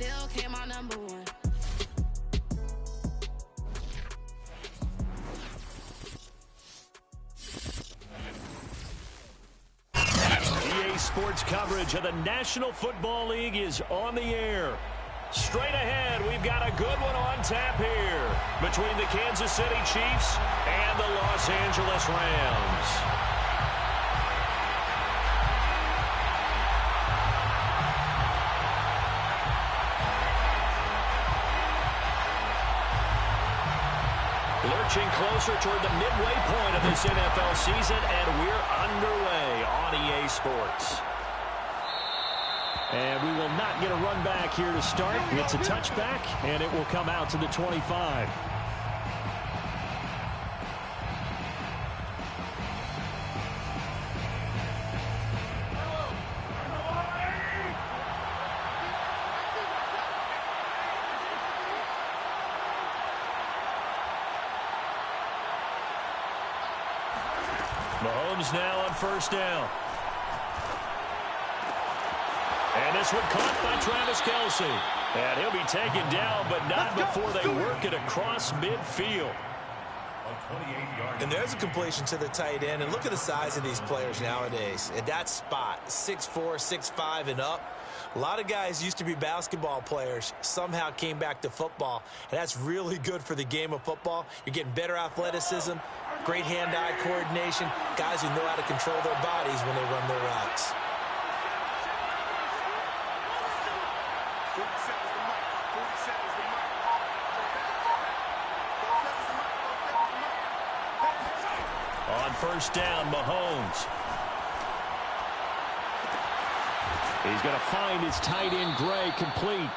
still came out number one. EA Sports coverage of the National Football League is on the air. Straight ahead, we've got a good one on tap here between the Kansas City Chiefs and the Los Angeles Rams. Lurching closer toward the midway point of this NFL season, and we're underway on EA Sports. And we will not get a run back here to start. It's a touchback, and it will come out to the 25. Mahomes now on first down. And this one caught by Travis Kelce. And he'll be taken down, but not before they work it across midfield. And there's a completion to the tight end. And look at the size of these players nowadays. At that spot, 6'4", 6'5", and up. A lot of guys used to be basketball players, somehow came back to football. And that's really good for the game of football. You're getting better athleticism, great hand-eye coordination, guys who know how to control their bodies when they run their routes. On first down, Mahomes. He's going to find his tight end, Gray, complete.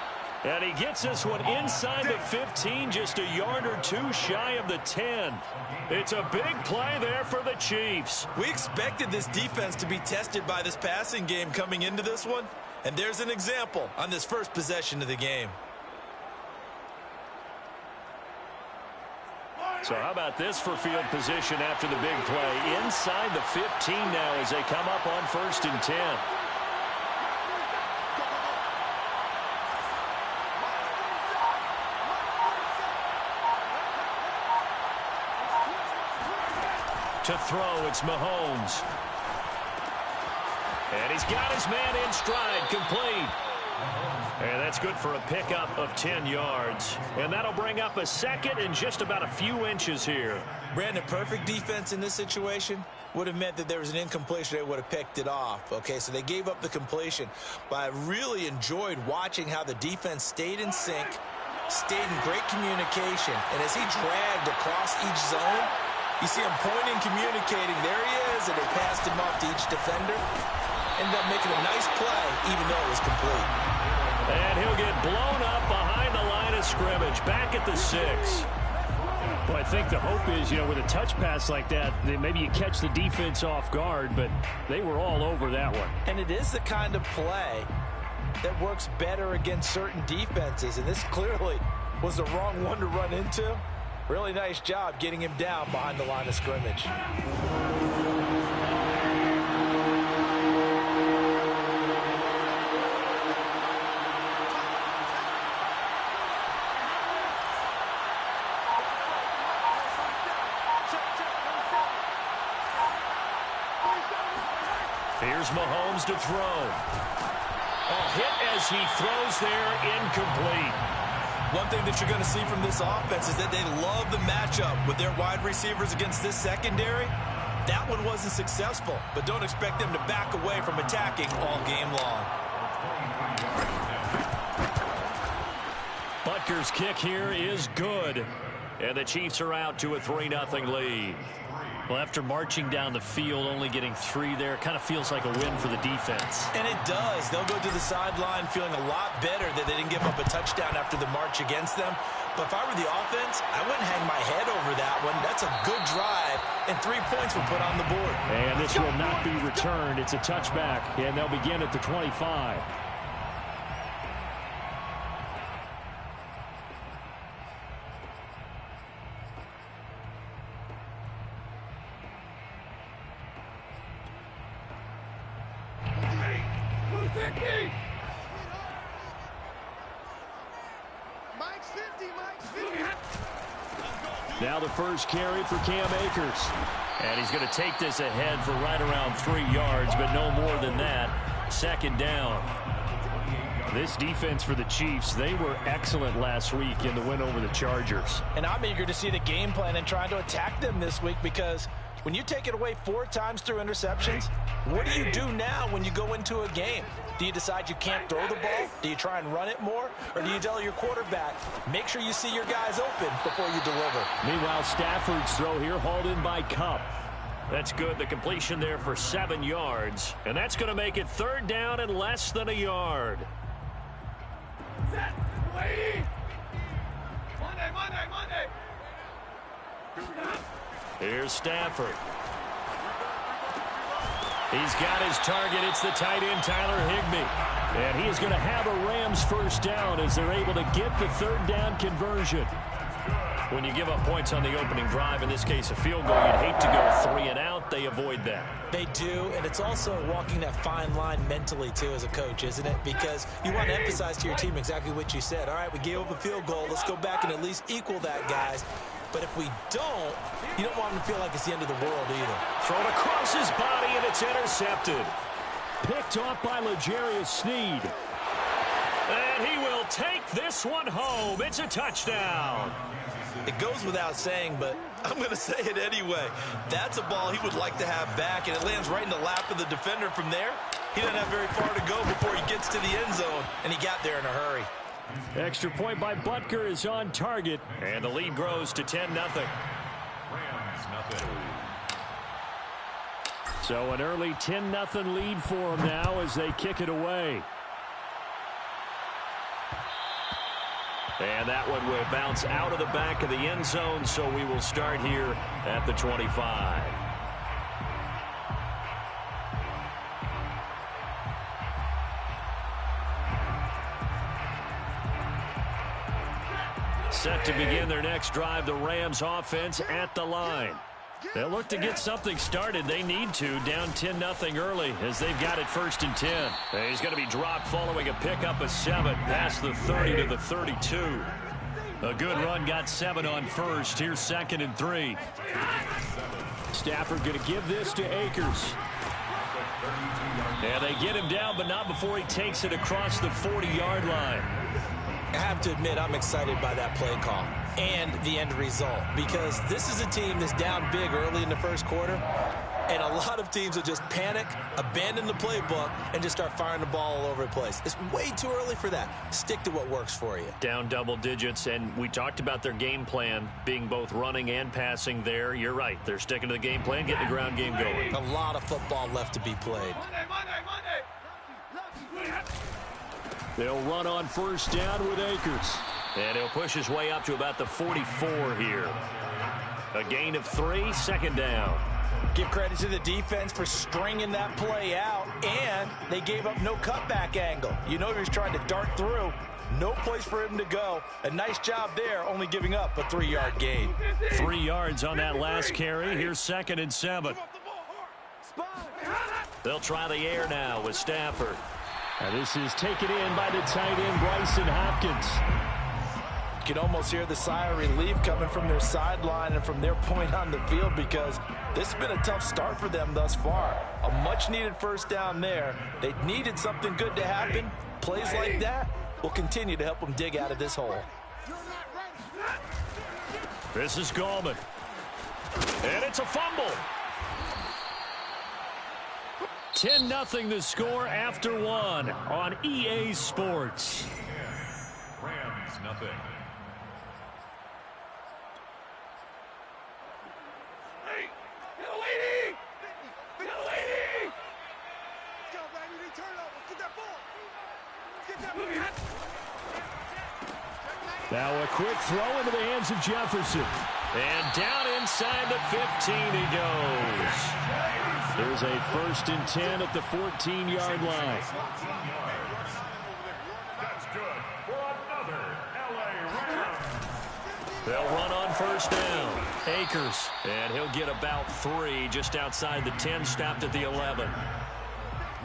And he gets this one inside the 15, just a yard or two shy of the 10. It's a big play there for the Chiefs. We expected this defense to be tested by this passing game coming into this one. And there's an example on this first possession of the game. So how about this for field position after the big play? Inside the 15 now as they come up on 1st and 10. To throw, it's Mahomes. And he's got his man in stride, complete. And that's good for a pickup of 10 yards. And that'll bring up a second and just about a few inches here. Brandon, perfect defense in this situation would have meant that there was an incompletion. They would have picked it off. Okay, so they gave up the completion. But I really enjoyed watching how the defense stayed in sync, stayed in great communication. And as he dragged across each zone, you see him pointing, communicating. There he is, and they passed him off to each defender. Ended up making a nice play, even though it was complete. And he'll get blown up behind the line of scrimmage, back at the 6. Well, I think the hope is, with a touch pass like that, maybe you catch the defense off guard, but they were all over that one. And it is the kind of play that works better against certain defenses, and this clearly was the wrong one to run into. Really nice job getting him down behind the line of scrimmage. Here's Mahomes to throw. A hit as he throws there, incomplete. One thing that you're going to see from this offense is that they love the matchup with their wide receivers against this secondary. That one wasn't successful, but don't expect them to back away from attacking all game long. Butker's kick here is good. And the Chiefs are out to a 3-0 lead. Well, after marching down the field, only getting 3 there, kind of feels like a win for the defense. And it does. They'll go to the sideline feeling a lot better that they didn't give up a touchdown after the march against them. But if I were the offense, I wouldn't hang my head over that one. That's a good drive, and 3 points were put on the board. And this will not be returned. It's a touchback, and they'll begin at the 25. Now the first carry for Cam Akers. And he's going to take this ahead for right around 3 yards, but no more than that. Second down. This defense for the Chiefs, they were excellent last week in the win over the Chargers. And I'm eager to see the game plan and trying to attack them this week, because when you take it away 4 times through interceptions, what do you do now when you go into a game? Do you decide you can't throw the ball? Do you try and run it more? Or do you tell your quarterback, make sure you see your guys open before you deliver? Meanwhile, Stafford's throw here hauled in by Kupp. That's good. The completion there for 7 yards. And that's going to make it 3rd down and less than a yard. Monday. Here's Stafford. He's got his target. It's the tight end, Tyler Higbee. And he is going to have a Rams first down as they're able to get the 3rd down conversion. When you give up points on the opening drive, in this case a field goal, you'd hate to go 3 and out. They avoid that. They do, and it's also walking that fine line mentally, too, as a coach, isn't it? Because you want to emphasize to your team exactly what you said. All right, we gave up a field goal. Let's go back and at least equal that, guys. But if we don't, you don't want them to feel like it's the end of the world either. Thrown across his body, and it's intercepted. Picked off by L'Jarius Sneed. And he will take this one home. It's a touchdown. It goes without saying, but I'm going to say it anyway. That's a ball he would like to have back, and it lands right in the lap of the defender from there. He doesn't have very far to go before he gets to the end zone, and he got there in a hurry. Extra point by Butker is on target, and the lead grows to 10-0. So an early 10-0 lead for them now as they kick it away. And that one will bounce out of the back of the end zone, so we will start here at the 25. Set to begin their next drive, the Rams offense at the line. They'll look to get something started. They need to, down 10-0 early as they've got it 1st and 10. And he's going to be dropped following a pickup of 7 past the 30 to the 32. A good run, got 7 on first. Here's 2nd and 3. Stafford going to give this to Akers. And they get him down, but not before he takes it across the 40-yard line. I have to admit, I'm excited by that play call and the end result, because this is a team that's down big early in the first quarter, and a lot of teams will just panic, abandon the playbook, and just start firing the ball all over the place. It's way too early for that. Stick to what works for you. Down double digits, and we talked about their game plan being both running and passing there. You're right. They're sticking to the game plan, getting the ground game going. A lot of football left to be played. They'll run on 1st down with Akers. And he'll push his way up to about the 44 here. A gain of 3, 2nd down. Give credit to the defense for stringing that play out, and they gave up no cutback angle. You know he was trying to dart through. No place for him to go. A nice job there, only giving up a 3-yard gain. 3 yards on that last carry. Here's 2nd and 7. They'll try the air now with Stafford. And this is taken in by the tight end, Bryson Hopkins. You can almost hear the sigh of relief coming from their sideline and from their point on the field, because this has been a tough start for them thus far. A much-needed 1st down there. They needed something good to happen. Plays like that will continue to help them dig out of this hole. This is Gallman. And it's a fumble. 10-0 the score after 1 on EA Sports. Rams nothing. Hey, get a lady! Get a lady! Go, baby, turn over. Get that ball. Get that ball. Now a quick throw into the hands of Jefferson. And down inside the 15 he goes. There's a 1st and 10 at the 14-yard line. That's good for another LA Rams. They'll run on 1st down. Akers. And he'll get about 3 just outside the 10, stopped at the 11.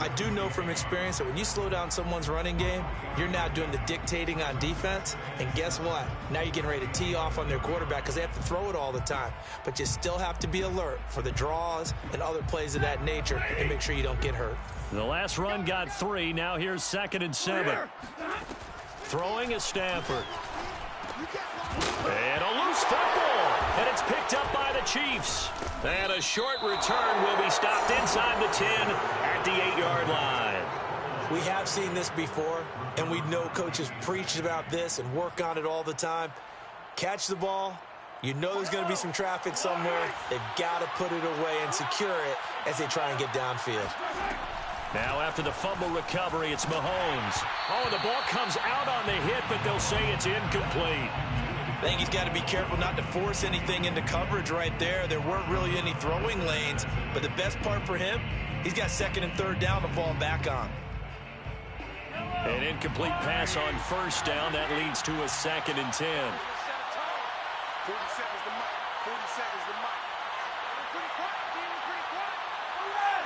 I do know from experience that when you slow down someone's running game, you're now doing the dictating on defense. And guess what? Now you're getting ready to tee off on their quarterback because they have to throw it all the time. But you still have to be alert for the draws and other plays of that nature and make sure you don't get hurt. The last run got 3. Now here's 2nd and 7. Throwing is Stafford. And a loose football. And it's picked up by the Chiefs. And a short return will be stopped inside the 10 at the 8-yard line. We have seen this before, and we know coaches preach about this and work on it all the time. Catch the ball. You know there's going to be some traffic somewhere. They've got to put it away and secure it as they try and get downfield. Now after the fumble recovery, it's Mahomes. Oh, the ball comes out on the hit, but they'll say it's incomplete. I think he's got to be careful not to force anything into coverage right there. There weren't really any throwing lanes, but the best part for him, he's got 2nd and 3rd down to fall back on. An incomplete pass on 1st down. That leads to a 2nd and 10. 40 seconds to Mike. 40 seconds to Mike. Pretty quiet, team. Pretty quiet. All right.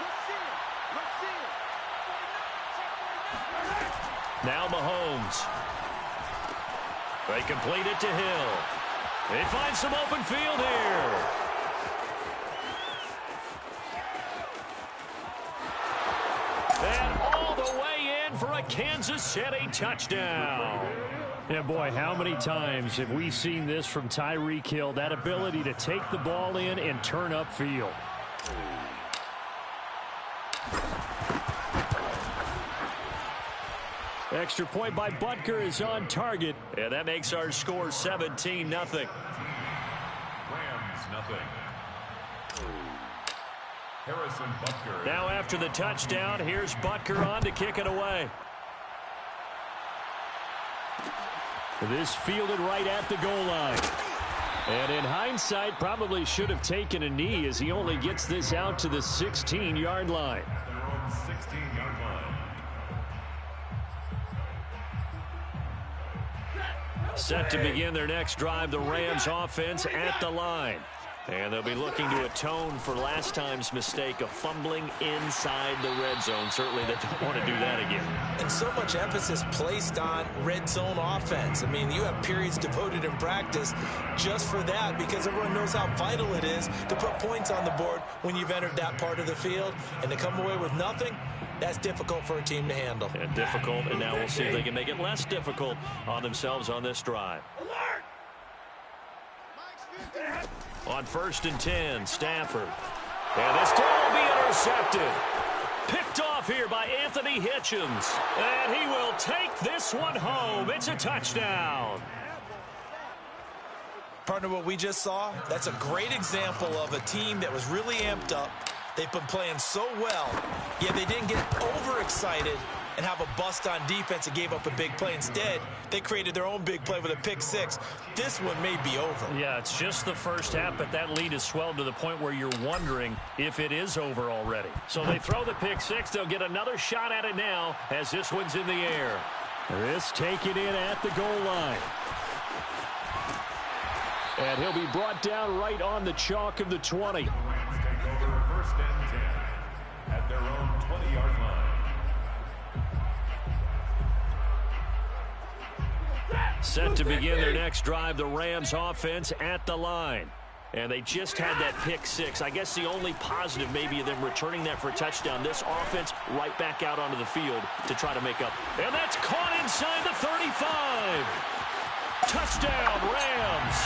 Let's see it. Let's see it. Now Mahomes. They complete it to Hill. They find some open field here. And all the way in for a Kansas City touchdown. Yeah, boy, how many times have we seen this from Tyreek Hill, that ability to take the ball in and turn upfield. Extra point by Butker is on target. And that makes our score 17-0. Rams, nothing. Harrison Butker. Now after the touchdown, here's Butker on to kick it away. This fielded right at the goal line. And in hindsight, probably should have taken a knee as he only gets this out to the 16-yard line. Their own 16-yard line. Set to begin their next drive, the Rams offense at the line. And they'll be looking to atone for last time's mistake of fumbling inside the red zone. Certainly they don't want to do that again. And so much emphasis placed on red zone offense. I mean, you have periods devoted in practice just for that because everyone knows how vital it is to put points on the board when you've entered that part of the field. And to come away with nothing, that's difficult for a team to handle. And difficult, and now we'll see if they can make it less difficult on themselves on this drive. On 1st and 10, Stafford. And this throw will be intercepted. Picked off here by Anthony Hitchens. And he will take this one home. It's a touchdown. Partner, what we just saw, that's a great example of a team that was really amped up. They've been playing so well, yet they didn't get overexcited and have a bust on defense and gave up a big play. Instead, they created their own big play with a pick six. This one may be over. Yeah, it's just the first half, but that lead has swelled to the point where you're wondering if it is over already. So they throw the pick six. They'll get another shot at it now as this one's in the air. This taken in at the goal line. And he'll be brought down right on the chalk of the 20. Take over 1st and 10 at their own 20-yard line. Set to begin their next drive, the Rams offense at the line. And they just had that pick six. I guess the only positive maybe of them returning that for a touchdown. This offense right back out onto the field to try to make up. And that's caught inside the 35. Touchdown, Rams.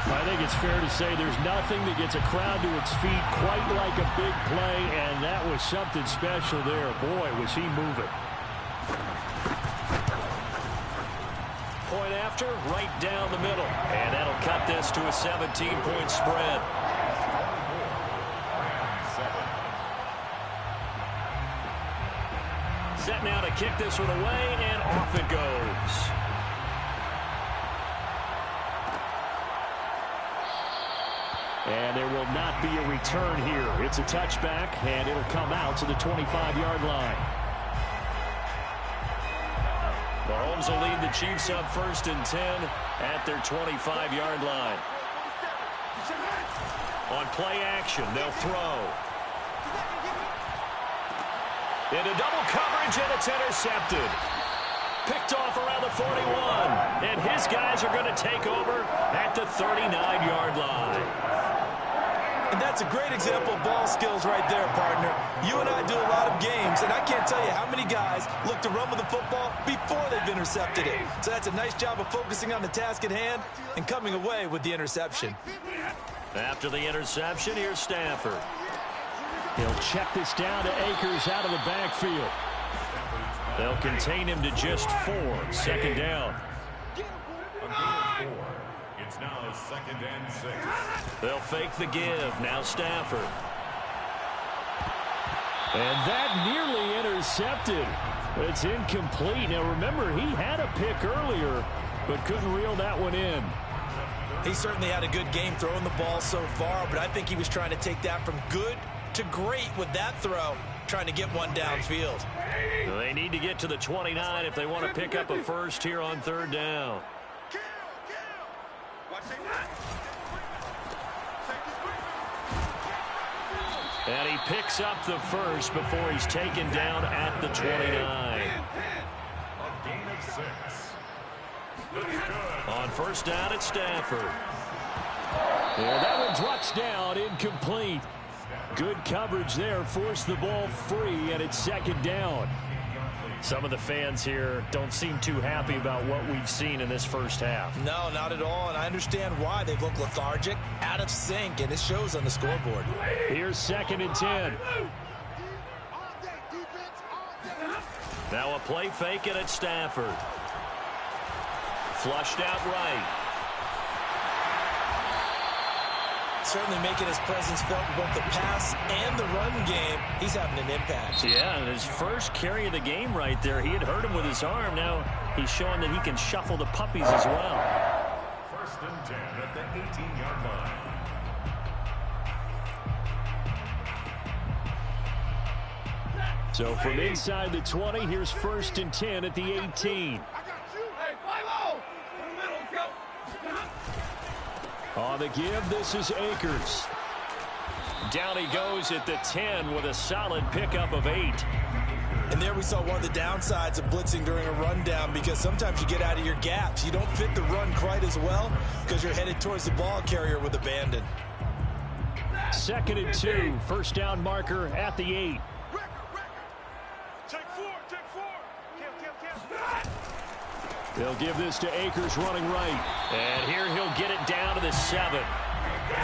I think it's fair to say there's nothing that gets a crowd to its feet quite like a big play, and that was something special there. Boy, was he moving. Point after, right down the middle. And that'll cut this to a 17-point spread. Set now to kick this one away, and off it goes. And there will not be a return here. It's a touchback, and it'll come out to the 25-yard line. Mahomes will lead the Chiefs up 1st and 10 at their 25-yard line. On play action, they'll throw. Into double coverage, and it's intercepted. Picked off around the 41. And his guys are going to take over at the 39-yard line. And that's a great example of ball skills right there, partner. You and I do a lot of games, and I can't tell you how many guys look to run with the football before they've intercepted it. So that's a nice job of focusing on the task at hand and coming away with the interception. After the interception, here's Stafford. He'll check this down to Akers out of the backfield. They'll contain him to just 4. Second down. It's now 2nd and 6. They'll fake the give. Now Stafford. And that nearly intercepted. It's incomplete. Now remember, he had a pick earlier, but couldn't reel that one in. He certainly had a good game throwing the ball so far, but I think he was trying to take that from good to great with that throw, trying to get one downfield. They need to get to the 29 if they want to pick up a first here on 3rd down. And he picks up the first before he's taken down at the 29. A gain of 6. On 1st down, it's Stafford. Yeah, that one drops down, incomplete. Good coverage there, forced the ball free, and it's 2nd down. Some of the fans here don't seem too happy about what we've seen in this first half. No, not at all, and I understand why. They've looked lethargic, out of sync, and it shows on the scoreboard. Here's 2nd and 10. Now a play fake it at Stafford. Flushed out right. Certainly making his presence felt in both the pass and the run game. He's having an impact. Yeah, and his first carry of the game right there, he had hurt him with his arm. Now he's showing that he can shuffle the puppies as well. 1st and 10 at the 18-yard line. So from inside the 20, here's 1st and 10 at the 18. On the give, this is Akers. Down he goes at the 10 with a solid pickup of 8. And there we saw one of the downsides of blitzing during a rundown, because sometimes you get out of your gaps. You don't fit the run quite as well because you're headed towards the ball carrier with abandon. 2nd and 2, 1st down marker at the 8. Take 4. They'll give this to Akers running right. And here he'll get it down to the 7.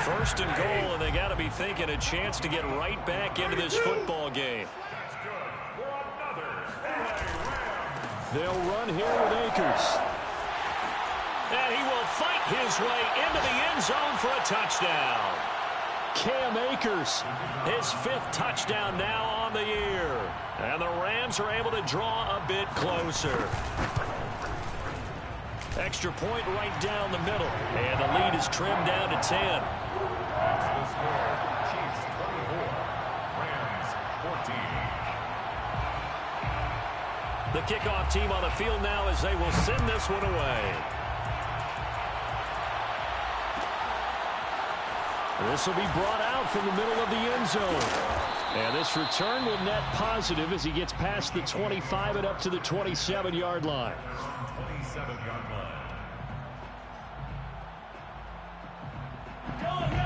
1st and goal, and they got to be thinking a chance to get right back into this football game. That's good for another LA Rams. They'll run here with Akers. And he will fight his way into the end zone for a touchdown. Cam Akers. His 5th touchdown now on the year. And the Rams are able to draw a bit closer. Extra point right down the middle. And the lead is trimmed down to 10. That's the score. Chiefs 24, Rams 14. The kickoff team on the field now as they will send this one away. This will be brought out from the middle of the end zone. And this return will net positive as he gets past the 25 and up to the 27-yard line. 27-yard line.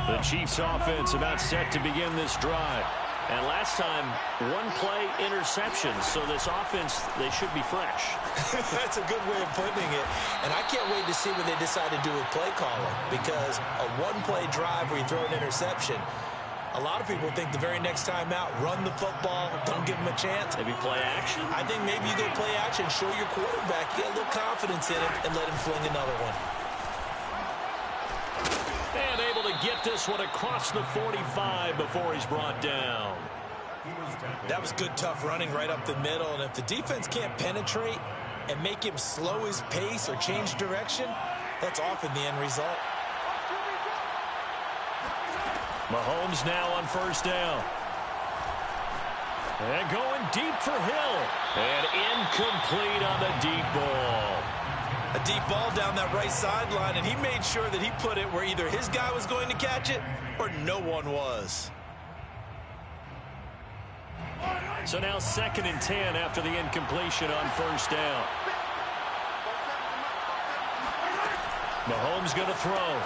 The Chiefs offense about set to begin this drive. And last time, 1-play interception. So this offense, they should be fresh. That's a good way of putting it. And I can't wait to see what they decide to do with play calling, because a 1-play drive where you throw an interception, a lot of people think the very next time out, run the football, don't give them a chance. Maybe play action? I think maybe you go play action, show your quarterback, get a little confidence in him, and let him fling another one. And able to get this one across the 45 before he's brought down. That was good, tough running right up the middle. And if the defense can't penetrate and make him slow his pace or change direction, that's often the end result. Mahomes now on 1st down. And going deep for Hill. And incomplete on the deep ball. A deep ball down that right sideline, and he made sure that he put it where either his guy was going to catch it or no one was. So now 2nd and 10 after the incompletion on 1st down. Mahomes going to throw.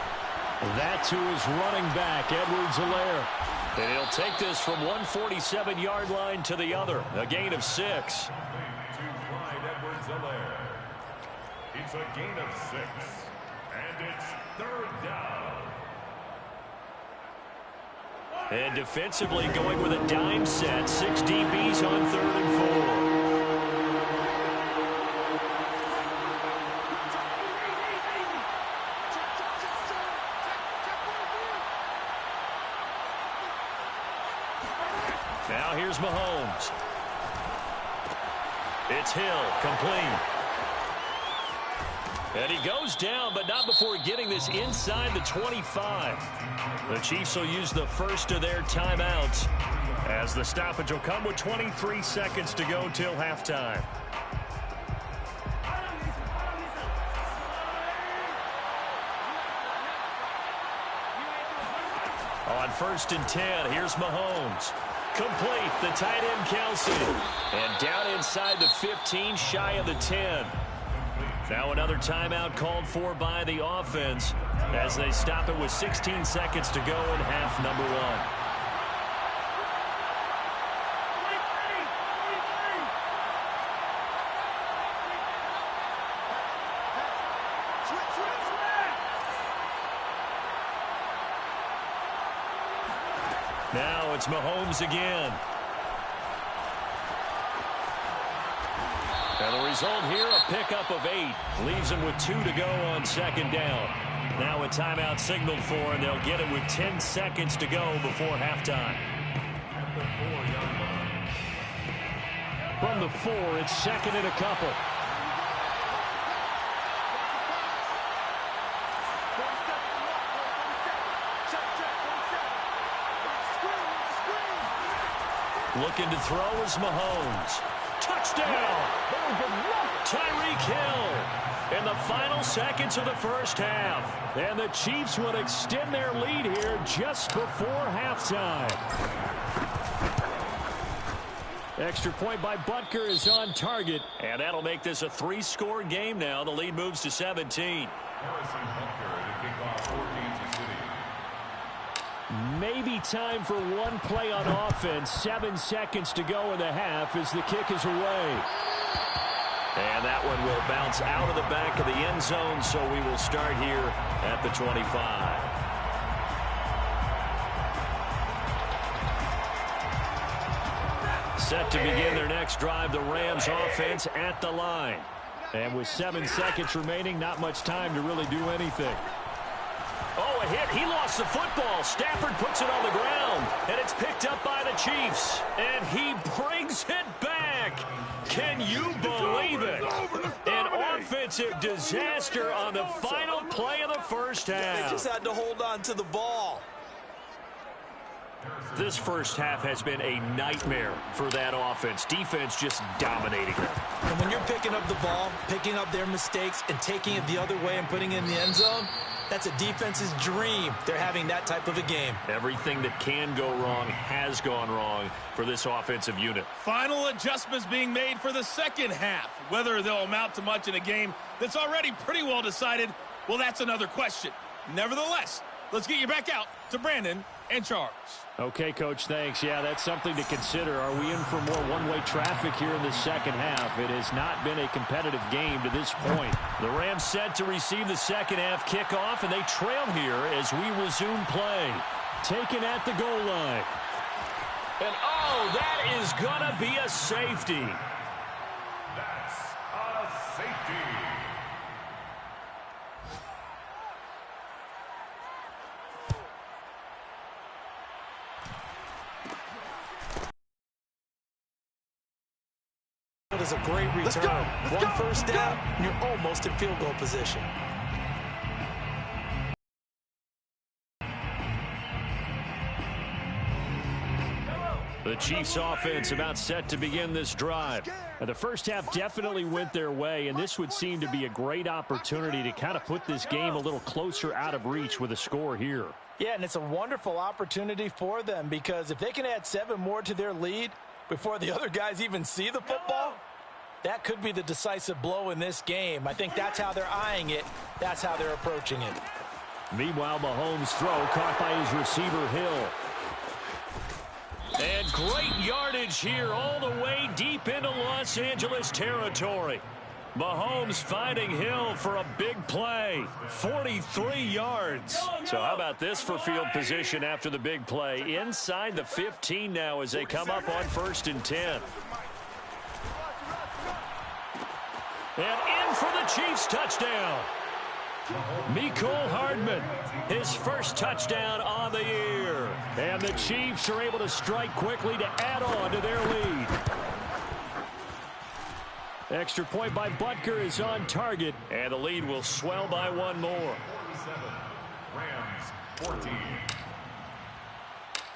That to his running back, Edwards-Helaire. And he'll take this from 147-yard line to the other. A gain of 6. To Clyde Edwards-Helaire. It's a gain of 6. And it's 3rd down. And defensively going with a dime set. 6 DBs on 3rd and 4. Now here's Mahomes. It's Hill, complete. And he goes down, but not before getting this inside the 25. The Chiefs will use the first of their timeouts, as the stoppage will come with 23 seconds to go till halftime. On 1st and 10, here's Mahomes. Complete, the tight end Kelsey. And down inside the 15, shy of the 10. Now another timeout called for by the offense as they stop it with 16 seconds to go in half number 1. Now it's Mahomes again. And the result here, a pickup of 8. Leaves him with 2 to go on 2nd down. Now a timeout signaled for, and they'll get it with 10 seconds to go before halftime. From the 4, it's 2nd and a couple. Looking to throw is Mahomes. Touchdown! Tyreek Hill in the final seconds of the first half. And the Chiefs would extend their lead here just before halftime. Extra point by Butker is on target. And that'll make this a 3-score game now. The lead moves to 17. Harrison Butker to kick off for Kansas City. Maybe time for one play on offense. 7 seconds to go in the half as the kick is away. And that one will bounce out of the back of the end zone, so we will start here at the 25. Set to begin their next drive, the Rams offense at the line. And with 7 seconds remaining, not much time to really do anything. Oh, a hit. He lost the football. Stafford puts it on the ground, and it's picked up by the Chiefs. And he brings it back. Can you believe it? An offensive disaster on the final play of the first half. They just had to hold on to the ball. This first half has been a nightmare for that offense. Defense just dominating it. And when you're picking up the ball, picking up their mistakes, and taking it the other way and putting it in the end zone, that's a defense's dream. They're having that type of a game. Everything that can go wrong has gone wrong for this offensive unit. Final adjustments being made for the second half. Whether they'll amount to much in a game that's already pretty well decided, well, that's another question. Nevertheless, let's get you back out to Brandon and Charles. Okay, Coach, thanks. Yeah, that's something to consider. Are we in for more one-way traffic here in the second half? It has not been a competitive game to this point. The Rams set to receive the second half kickoff, and they trail here as we resume play. Taken at the goal line. And, oh, that is going to be a safety. That's a safety. It is a great return. One first down, and you're almost in field goal position. The Chiefs offense about set to begin this drive. The first half definitely went their way, and this would seem to be a great opportunity to kind of put this game a little closer out of reach with a score here. Yeah, and it's a wonderful opportunity for them because if they can add 7 more to their lead, before the other guys even see the football, that could be the decisive blow in this game. I think that's how they're eyeing it. That's how they're approaching it. Meanwhile, Mahomes' throw caught by his receiver, Hill. And great yardage here all the way deep into Los Angeles territory. Mahomes finding Hill for a big play. 43 yards. So how about this for field position after the big play? Inside the 15 now as they come up on 1st and 10. And in for the Chiefs touchdown. Mecole Hardman, his first touchdown on the year. And the Chiefs are able to strike quickly to add on to their lead. Extra point by Butker is on target, and the lead will swell by one more. Rams 14.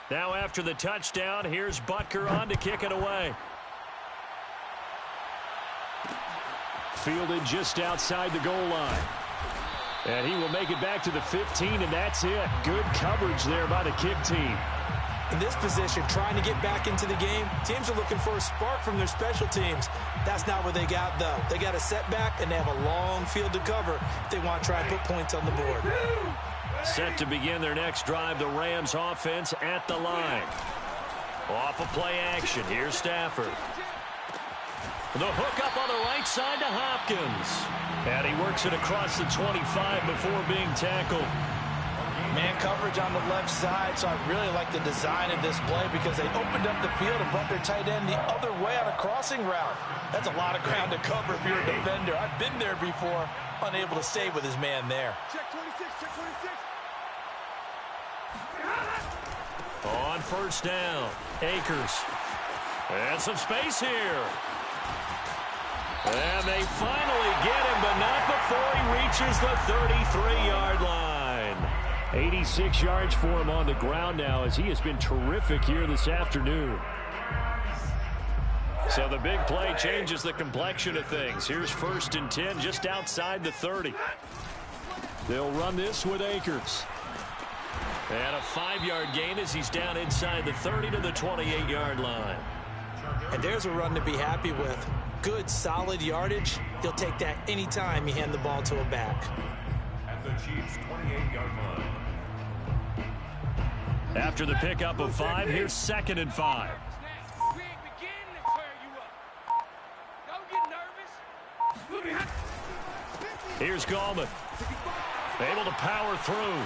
Now after the touchdown, here's Butker on to kick it away. Fielded just outside the goal line. And he will make it back to the 15, and that's it. Good coverage there by the kick team. In this position, trying to get back into the game, teams are looking for a spark from their special teams. That's not what they got, though. They got a setback, and they have a long field to cover if they want to try and put points on the board. Set to begin their next drive, the Rams offense at the line. Off of play action, here's Stafford. The hook up on the right side to Hopkins. And he works it across the 25 before being tackled. Man coverage on the left side, so I really like the design of this play because they opened up the field and brought their tight end the other way on a crossing route. That's a lot of ground to cover if you're a defender. I've been there before, unable to stay with his man there. Check 26, check 26. On 1st down, Akers. And some space here. And they finally get him, but not before he reaches the 33-yard line. 86 yards for him on the ground now as he has been terrific here this afternoon. So the big play changes the complexion of things. Here's 1st and 10 just outside the 30. They'll run this with Akers. And a 5-yard gain as he's down inside the 30 to the 28-yard line. And there's a run to be happy with. Good, solid yardage. He'll take that anytime you hand the ball to a back. At the Chiefs' 28-yard line. After the pickup of 5, here's 2nd and 5. We ain't beginning to tear you up. Don't get nervous. Here's Gallman. Able to power through.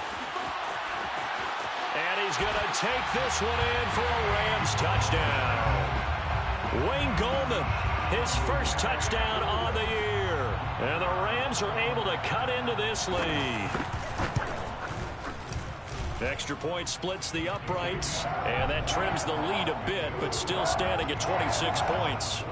And he's going to take this one in for a Rams touchdown. Wayne Gallman, his first touchdown on the year. And the Rams are able to cut into this lead. Extra point splits the uprights, and that trims the lead a bit, but still standing at 26 points.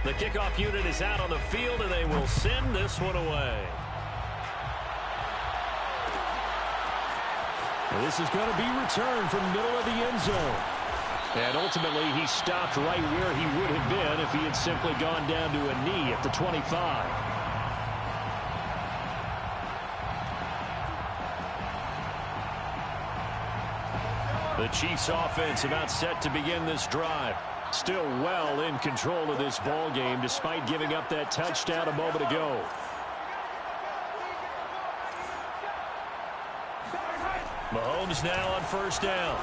The kickoff unit is out on the field, and they will send this one away. This is going to be returned from the middle of the end zone. And ultimately, he stopped right where he would have been if he had simply gone down to a knee at the 25. The Chiefs offense about set to begin this drive. Still well in control of this ball game despite giving up that touchdown a moment ago. Mahomes now on 1st down.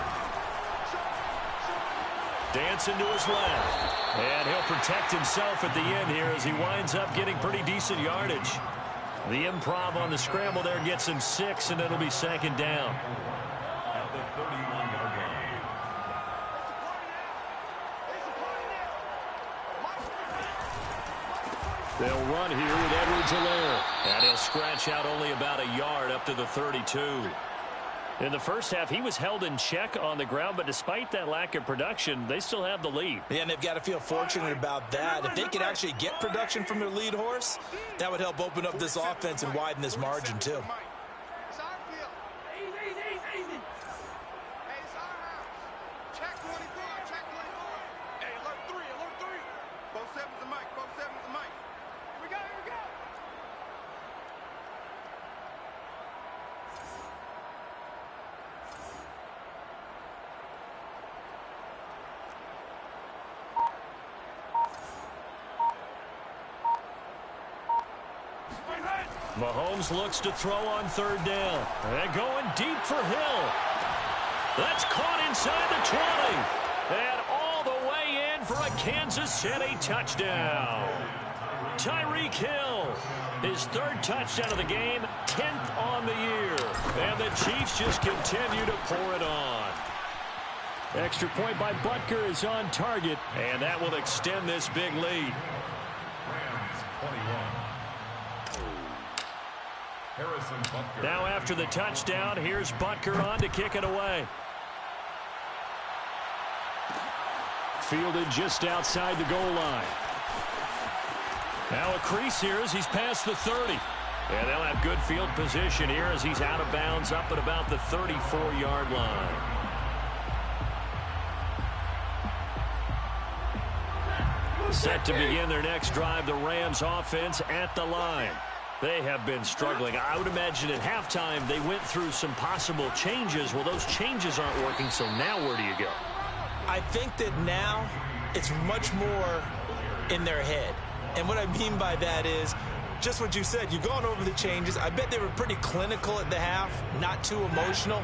Dancing to his left. And he'll protect himself at the end here as he winds up getting pretty decent yardage. The improv on the scramble there gets him 6, and it'll be 2nd down. At the 31-yard line. They'll run here with Edwards-Helaire. And he'll scratch out only about a yard up to the 32. In the first half, he was held in check on the ground, but despite that lack of production, they still have the lead. Yeah, and they've got to feel fortunate about that. If they could actually get production from their lead horse, that would help open up this offense and widen this margin, too. It's our field. Easy. Hey, it's our house. Check 24, check 24. Hey, alert 3. Both 7's the mic. 4-7's the mic. Here we go. Here we go. Mahomes looks to throw on third down. And going deep for Hill. That's caught inside the 20. And all the way in for a Kansas City touchdown. Tyreek Hill, his third touchdown of the game, 10th on the year. And the Chiefs just continue to pour it on. Extra point by Butker is on target, and that will extend this big lead. Rams 21. Harrison Butker. Now after the touchdown, here's Butker on to kick it away. Fielded just outside the goal line. Now a crease here as he's past the 30. And they'll have good field position here as he's out of bounds up at about the 34-yard line. Set to begin their next drive, the Rams offense at the line. They have been struggling. I would imagine at halftime they went through some possible changes. Well, those changes aren't working, so now where do you go? I think that now it's much more in their head. And what I mean by that is just what you said. You've gone over the changes. I bet they were pretty clinical at the half, not too emotional.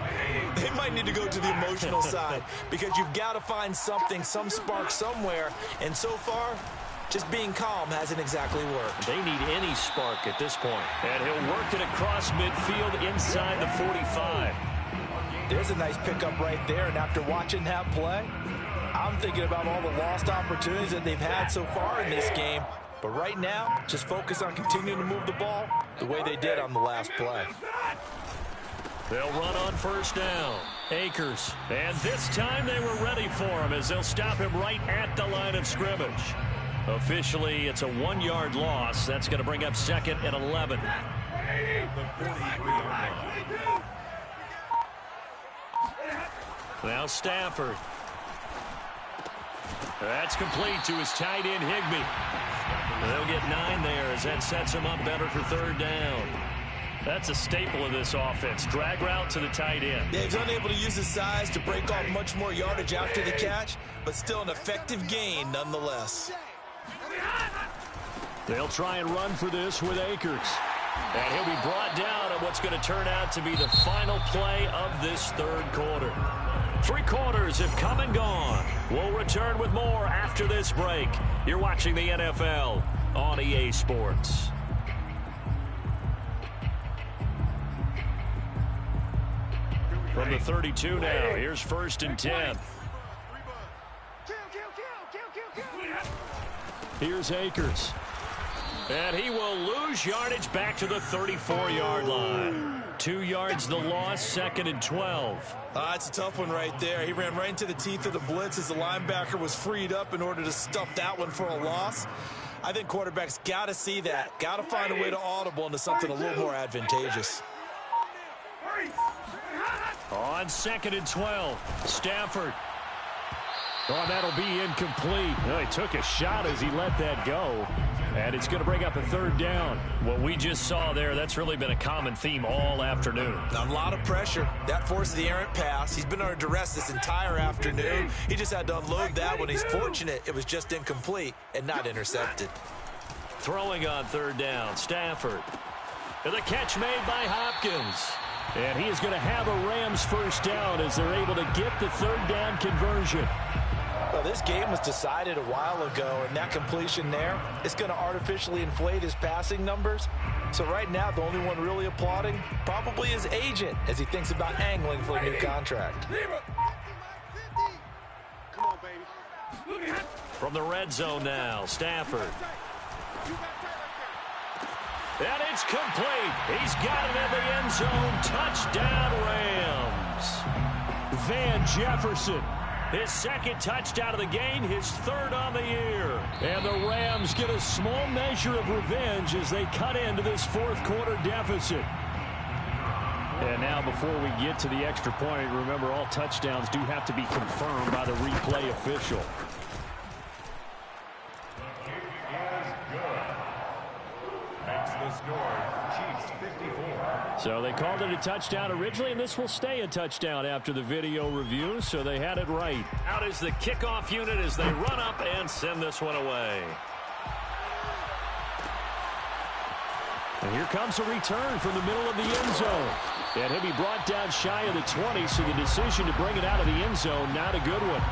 They might need to go to the emotional side because you've got to find something, some spark somewhere. And so far, just being calm hasn't exactly worked. They need any spark at this point. And he'll work it across midfield inside the 45. There's a nice pickup right there. And after watching that play, I'm thinking about all the lost opportunities that they've had so far in this game. But right now, just focus on continuing to move the ball the way they did on the last play. They'll run on first down. Akers. And this time they were ready for him as they'll stop him right at the line of scrimmage. Officially, it's a 1-yard loss. That's going to bring up 2nd and 11. Now Stafford. That's complete to his tight end, Higbee. They'll get 9 there as that sets him up better for third down. That's a staple of this offense. Drag route to the tight end. Yeah, he's unable to use his size to break off much more yardage after the catch, but still an effective gain nonetheless. They'll try and run for this with Akers. And he'll be brought down at what's going to turn out to be the final play of this third quarter. 3 quarters have come and gone. We'll return with more after this break. You're watching the NFL on EA Sports. From the 32 now, here's 1st and 10. Here's Akers. And he will lose yardage back to the 34-yard line. 2 yards the loss, 2nd and 12. That's a tough one right there. He ran right into the teeth of the blitz as the linebacker was freed up in order to stuff that one for a loss. I think quarterbacks got to see that. Got to find a way to audible into something a little more advantageous. On 2nd and 12, Stafford. Oh, that'll be incomplete. Oh, he took a shot as he let that go. And it's going to bring up a 3rd down. What we just saw there, that's really been a common theme all afternoon. A lot of pressure. That forced the errant pass. He's been under duress this entire afternoon. He just had to unload that one. He's fortunate it was just incomplete and not intercepted. Throwing on 3rd down, Stafford. And the catch made by Hopkins. And he is going to have a Rams 1st down as they're able to get the 3rd down conversion. Well, this game was decided a while ago, and that completion there is going to artificially inflate his passing numbers. So right now, the only one really applauding probably his agent as he thinks about angling for a new contract. Come on, baby. From the red zone now, Stafford. And it's complete. He's got it in the end zone. Touchdown, Rams. Van Jefferson. His 2nd touchdown of the game, his 3rd on the year. And the Rams get a small measure of revenge as they cut into this 4th quarter deficit. And now before we get to the extra point, remember all touchdowns do have to be confirmed by the replay official. called it a touchdown originally, and this will stay a touchdown after the video review, so they had it right. Out is the kickoff unit as they run up and send this one away. And here comes a return from the middle of the end zone. And he'll be brought down shy of the 20, so the decision to bring it out of the end zone, not a good one.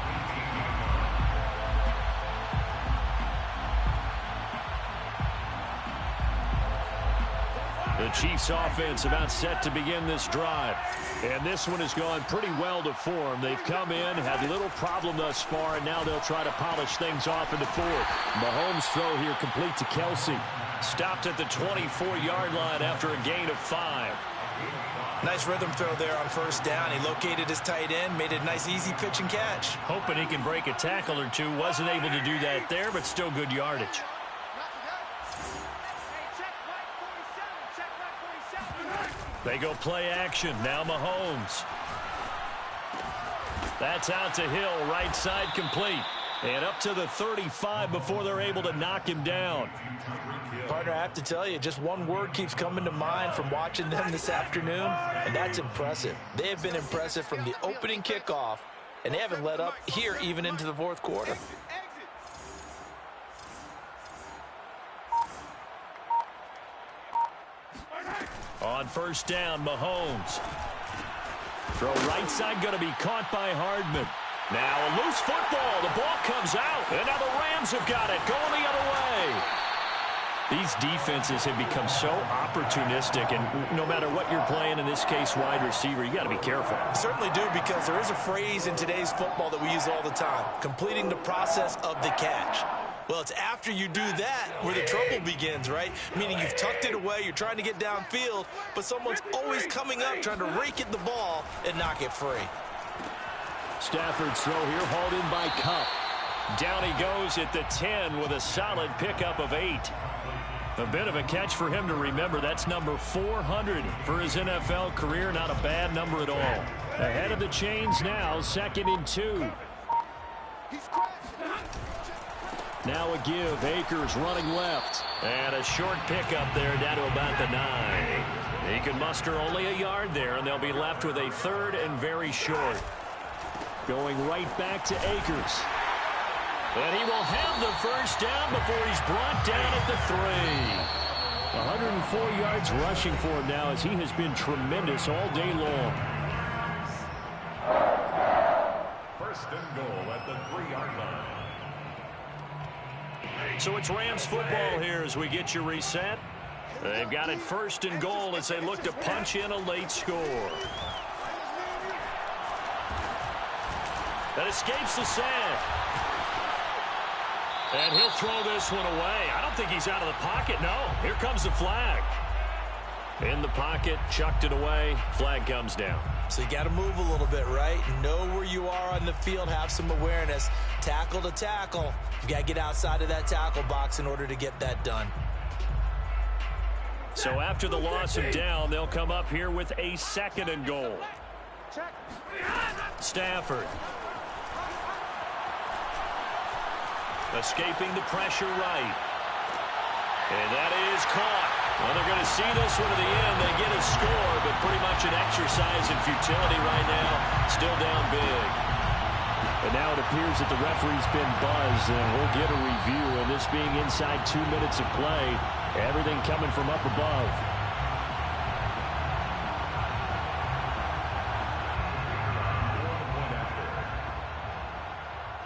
The Chiefs offense about set to begin this drive. And this one has gone pretty well to form. They've come in, had little problem thus far, and now they'll try to polish things off in the fourth. Mahomes' throw here complete to Kelsey. Stopped at the 24-yard line after a gain of 5. Nice rhythm throw there on first down. He located his tight end, made a nice easy pitch and catch. Hoping he can break a tackle or two. Wasn't able to do that there, but still good yardage. They go play action. Now Mahomes. That's out to Hill. Right side complete. And up to the 35 before they're able to knock him down. Partner, I have to tell you, just one word keeps coming to mind from watching them this afternoon, and that's impressive. They have been impressive from the opening kickoff, and they haven't let up here even into the fourth quarter. On first down, Mahomes. Throw right side going to be caught by Hardman. Now a loose football. The ball comes out. And now the Rams have got it. Going the other way. These defenses have become so opportunistic, and no matter what you're playing, in this case wide receiver, you got to be careful. Certainly do, because there is a phrase in today's football that we use all the time, completing the process of the catch. Well, it's after you do that where the trouble begins, right? Meaning you've tucked it away, you're trying to get downfield, but someone's always coming up trying to rake at the ball and knock it free. Stafford's throw here hauled in by Kupp. Down he goes at the 10 with a solid pickup of 8. A bit of a catch for him to remember. That's number 400 for his NFL career. Not a bad number at all. Ahead of the chains now, 2nd and 2. Now a give. Akers running left. And a short pickup there down to about the 9. He can muster only a yard there, and they'll be left with a 3rd and very short. Going right back to Akers. And he will have the first down before he's brought down at the 3. 104 yards rushing for him now, as he has been tremendous all day long. First and goal at the 3-yard line. So it's Rams football here as we get you reset. They've got it 1st and goal as they look to punch in a late score. That escapes the sack. And he'll throw this one away. I don't think he's out of the pocket. No, here comes the flag. In the pocket, chucked it away. Flag comes down. So you got to move a little bit, right? Know where you are on the field, have some awareness. Tackle to tackle. You got to get outside of that tackle box in order to get that done. So after the loss of down, they'll come up here with a 2nd and goal. Stafford. Escaping the pressure right. And that is caught. Well, they're going to see this one to the end. They get a score, but pretty much an exercise in futility right now. Still down big. And now it appears that the referee's been buzzed, and we'll get a review. And this being inside 2 minutes of play, everything coming from up above.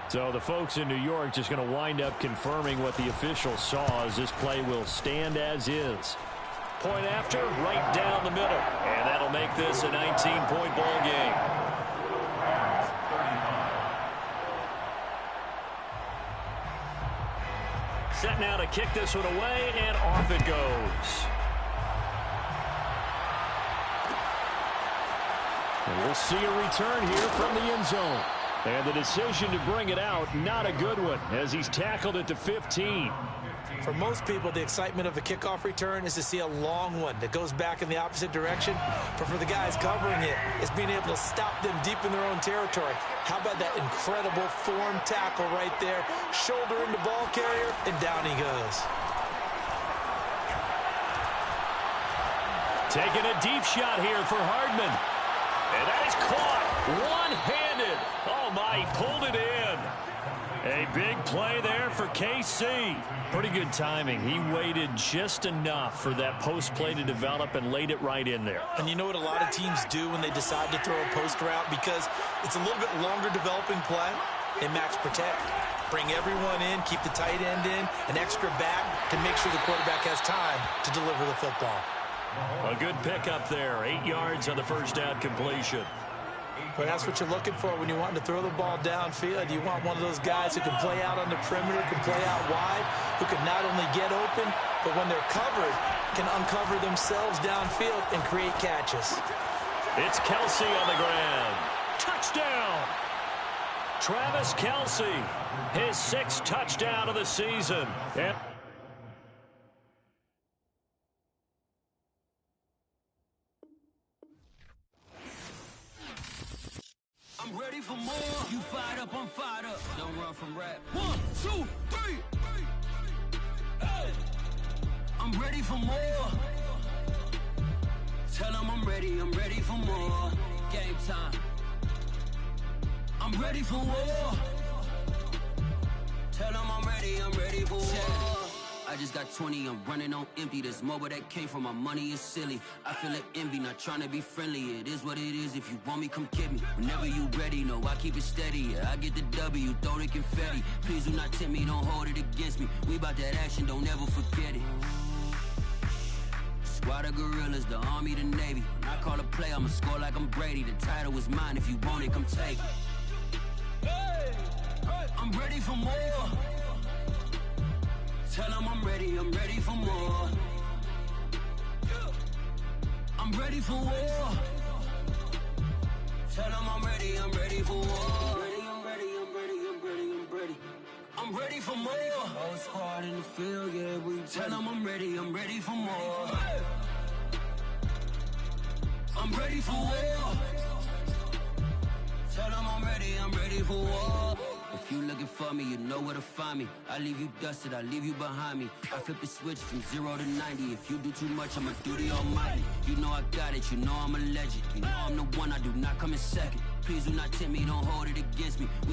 So the folks in New York just going to wind up confirming what the official saw, as this play will stand as is. Point after, right down the middle. And that'll make this a 19-point ball game. Set now to kick this one away, and off it goes. And we'll see a return here from the end zone. And the decision to bring it out, not a good one, as he's tackled at the 15. For most people, the excitement of a kickoff return is to see a long one that goes back in the opposite direction. But for the guys covering it, it's being able to stop them deep in their own territory. How about that incredible form tackle right there? Shoulder into ball carrier, and down he goes. Taking a deep shot here for Hardman. And that is caught one-handed. Oh, my, he pulled it in. A big play there for KC. Pretty good timing. He waited just enough for that post play to develop and laid it right in there. And you know what a lot of teams do when they decide to throw a post route? Because it's a little bit longer developing play. They max protect. Bring everyone in, keep the tight end in, an extra back to make sure the quarterback has time to deliver the football. A good pickup there. 8 yards on the first down completion. But that's what you're looking for when you want to throw the ball downfield. You want one of those guys who can play out on the perimeter, can play out wide, who can not only get open, but when they're covered, can uncover themselves downfield and create catches. It's Kelsey on the ground. Touchdown! Travis Kelsey, his 6th touchdown of the season. And I'm ready for more. You fired up, I'm fired up. Don't run from rap. 1, 2, 3. Hey. I'm ready for more. Tell them I'm ready for more. Game time. I'm ready for war. Tell them I'm ready for war. I just got 20, I'm running on empty. There's more where that came from, my money is silly. I feel like envy, not trying to be friendly. It is what it is, if you want me, come get me. Whenever you ready, no, I keep it steady. Yeah, I get the W, throw the confetti. Please do not tempt me, don't hold it against me. We about that action, don't ever forget it. Squad of gorillas, the army, the navy. When I call a play, I'ma score like I'm Brady. The title is mine, if you want it, come take it. I'm ready for more. Tell them I'm ready for more. I'm ready for war. Tell them I'm ready for war. I'm ready for more. Whole squad in the field, yeah, we tell them I'm ready for more. I'm ready for war. Tell them I'm ready for war. If you looking for me, you know where to find me. I leave you dusted, I leave you behind me. I flip the switch from 0 to 90. If you do too much, I'ma do the almighty. You know I got it, you know I'm a legend. You know I'm the one, I do not come in second. Please do not tempt me, don't hold it against me.